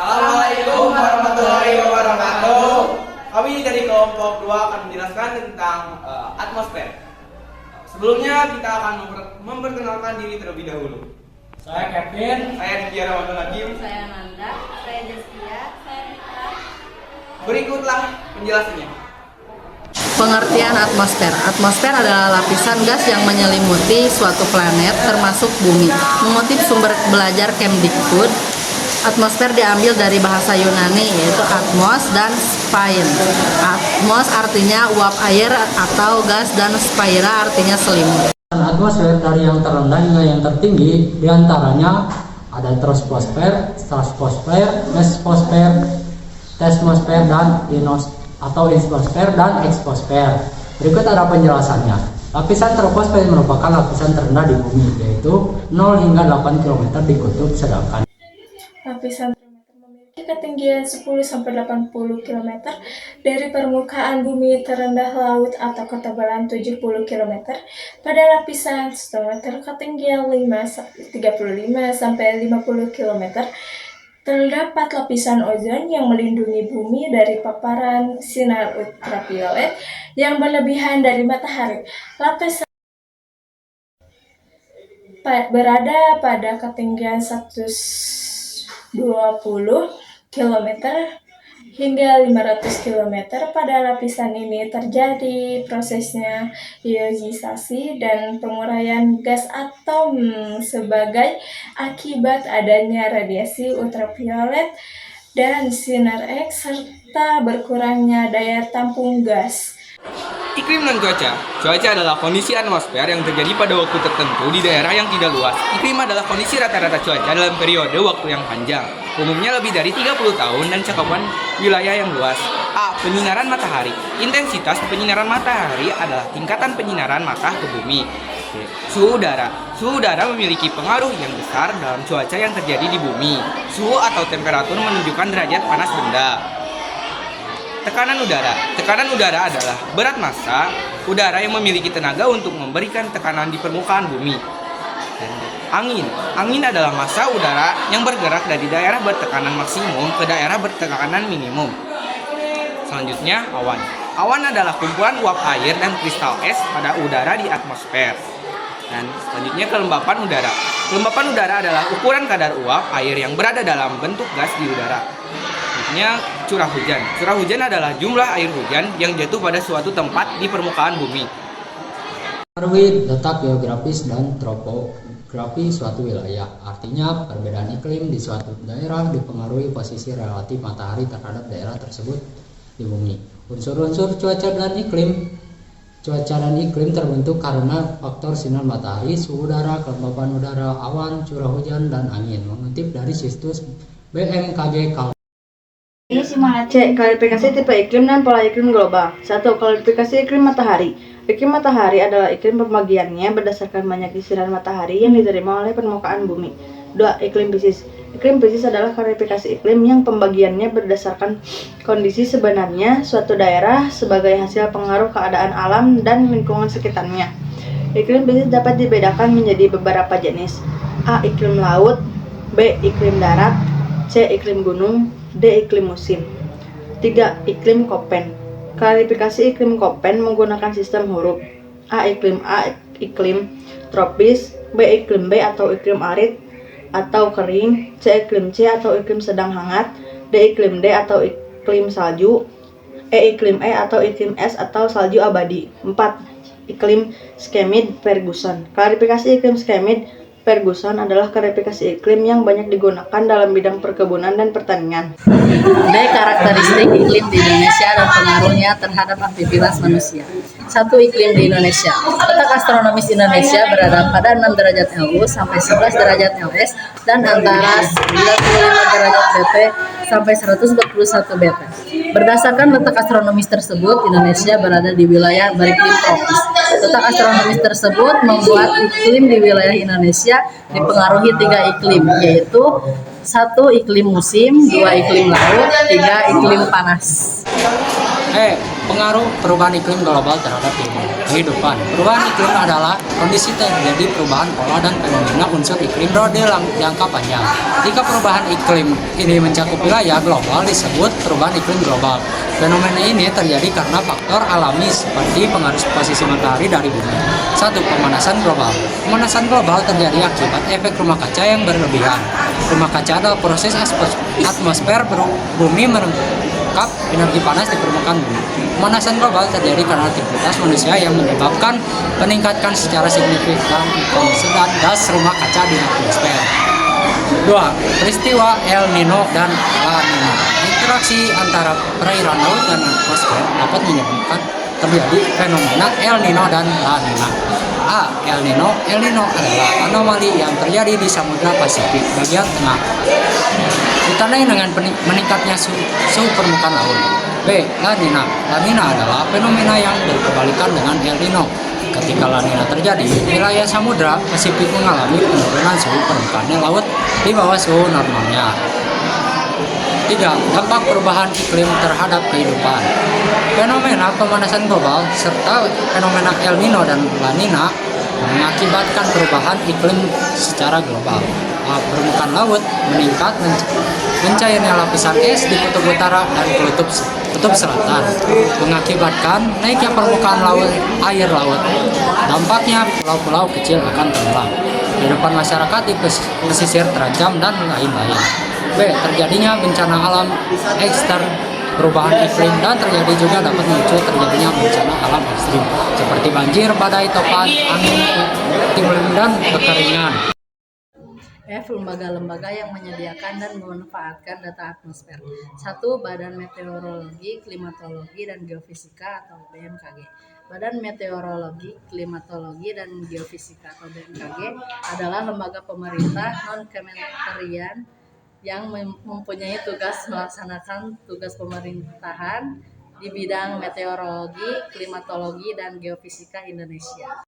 Assalamualaikum warahmatullahi wabarakatuh. Kami dari kelompok 2 akan menjelaskan tentang atmosfer. Sebelumnya kita akan memperkenalkan diri terlebih dahulu. Saya Kevin. Saya Ditya Ramadhan Hakim. Saya Nanda. Saya Deskia. Saya Rita. Berikutlah penjelasannya. Pengertian atmosfer. Atmosfer adalah lapisan gas yang menyelimuti suatu planet termasuk bumi. Mengutip sumber belajar Kemdikbud, atmosfer diambil dari bahasa Yunani yaitu atmos dan spain. Atmos artinya uap air atau gas dan spaira artinya selimut. Atmosfer dari yang terendah hingga yang tertinggi diantaranya ada troposfer, stratosfer, mesosfer, termosfer, dan ionosfer dan eksosfer. Berikut ada penjelasannya. Lapisan troposfer merupakan lapisan terendah di bumi, yaitu 0 hingga 8 km di kutub, sedangkan lapisan termometer memiliki ketinggian 10-80 km dari permukaan bumi terendah laut atau ketebalan 70 km. Pada lapisan stonometer ketinggian 35-50 km. Terdapat lapisan ozon yang melindungi bumi dari paparan sinar ultraviolet yang berlebihan dari matahari. Lapisan berada pada ketinggian 120 km hingga 500 km. Pada lapisan ini terjadi prosesnya ionisasi dan penguraian gas atom sebagai akibat adanya radiasi ultraviolet dan sinar X serta berkurangnya daya tampung gas. Iklim dan cuaca. Cuaca adalah kondisi atmosfer yang terjadi pada waktu tertentu di daerah yang tidak luas. Iklim adalah kondisi rata-rata cuaca dalam periode waktu yang panjang, umumnya lebih dari 30 tahun dan cakupan wilayah yang luas. A. Penyinaran matahari. Intensitas penyinaran matahari adalah tingkatan penyinaran matah ke bumi. B. Suhu udara. Suhu udara memiliki pengaruh yang besar dalam cuaca yang terjadi di bumi. Suhu atau temperatur menunjukkan derajat panas benda. Tekanan udara. Tekanan udara adalah berat massa udara yang memiliki tenaga untuk memberikan tekanan di permukaan bumi. Dan angin. Angin adalah massa udara yang bergerak dari daerah bertekanan maksimum ke daerah bertekanan minimum. Selanjutnya, awan. Awan adalah kumpulan uap air dan kristal es pada udara di atmosfer. Dan selanjutnya, kelembapan udara. Kelembapan udara adalah ukuran kadar uap air yang berada dalam bentuk gas di udara. Curah hujan. Curah hujan adalah jumlah air hujan yang jatuh pada suatu tempat di permukaan bumi. mempengaruhi letak geografis dan topografi suatu wilayah. Artinya, perbedaan iklim di suatu daerah dipengaruhi posisi relatif matahari terhadap daerah tersebut di bumi. Unsur-unsur cuaca dan iklim terbentuk karena faktor sinar matahari, suhu udara, kelembapan udara, awan, curah hujan, dan angin. Mengutip dari situs BMKG Ini simak C. Klasifikasi tipe iklim dan pola iklim global. 1. Klasifikasi iklim matahari. Iklim matahari adalah iklim pembagiannya berdasarkan banyaknya sinar matahari yang diterima oleh permukaan bumi. 2. Iklim Pisces. Iklim Pisces adalah klasifikasi iklim yang pembagiannya berdasarkan kondisi sebenarnya suatu daerah sebagai hasil pengaruh keadaan alam dan lingkungan sekitarnya. Iklim Pisces dapat dibedakan menjadi beberapa jenis. A. Iklim laut. B. Iklim darat. C. Iklim gunung. D. Iklim musim. 3. Iklim Koppen. Klasifikasi iklim Koppen menggunakan sistem huruf. A. Iklim tropis. B. Iklim B atau iklim arid atau kering. C. Iklim C atau iklim sedang hangat. D. Iklim D atau iklim salju. E. Iklim E atau iklim es atau salju abadi. 4. Iklim Schmidt-Ferguson. Klasifikasi iklim Schmidt-Ferguson adalah klasifikasi iklim yang banyak digunakan dalam bidang perkebunan dan pertanian. D. Karakteristik iklim di Indonesia dan pengaruhnya terhadap aktivitas manusia. 1. Iklim di Indonesia. Letak astronomis Indonesia berada pada 6 derajat LU sampai 11 derajat LS dan antara 95 derajat BP sampai 141 BP. Berdasarkan letak astronomis tersebut, Indonesia berada di wilayah beriklim tropis. Letak astronomis tersebut membuat iklim di wilayah Indonesia dipengaruhi 3 iklim, yaitu 1. Iklim musim, 2. Iklim laut, 3. Iklim panas. Pengaruh perubahan iklim global terhadap kehidupan. Perubahan iklim adalah kondisi terjadi perubahan pola dan fenomena unsur iklim dalam jangka panjang. Jika perubahan iklim ini mencakup wilayah global disebut perubahan iklim global. Fenomena ini terjadi karena faktor alami seperti pengaruh posisi matahari dari bumi. 1. Pemanasan global. Pemanasan global terjadi akibat efek rumah kaca yang berlebihan. Rumah kaca adalah proses atmosfer bumi merangkap energi panas di permukaan bumi. Pemanasan global terjadi karena aktivitas manusia yang menyebabkan meningkatkan secara signifikan emisi gas rumah kaca di atmosfer. 2. Peristiwa El Nino dan La Nina. Interaksi antara perairan laut dan atmosfer dapat menyebabkan terjadi fenomena El Nino dan La Nina. A. El Nino. El Nino adalah anomali yang terjadi di Samudra Pasifik bagian tengah, ditandai dengan meningkatnya suhu permukaan laut. B. La Nina. La Nina adalah fenomena yang berkebalikan dengan El Nino. Ketika La Nina terjadi, wilayah Samudra Pasifik mengalami penurunan suhu permukaan laut di bawah suhu normalnya. 3. Dampak perubahan iklim terhadap kehidupan. Fenomena pemanasan global serta fenomena El Nino dan La Nina mengakibatkan perubahan iklim secara global. Permukaan laut meningkat, mencairnya lapisan es di kutub utara dan kutub selatan, mengakibatkan naiknya permukaan air laut. Dampaknya pulau-pulau kecil akan tenggelam, kehidupan masyarakat di pesisir terancam, dan lain-lain. B. Terjadinya bencana alam ekstern. Perubahan iklim dan terjadi juga dapat memicu terjadinya bencana alam ekstrim seperti banjir, badai, topan, angin puting dan kekeringan. F. Lembaga-lembaga yang menyediakan dan memanfaatkan data atmosfer. 1. Badan Meteorologi, Klimatologi, dan Geofisika atau BMKG. Badan Meteorologi, Klimatologi, dan Geofisika atau BMKG adalah lembaga pemerintah non-kementerian yang mempunyai tugas melaksanakan tugas pemerintahan di bidang meteorologi, klimatologi, dan geofisika Indonesia.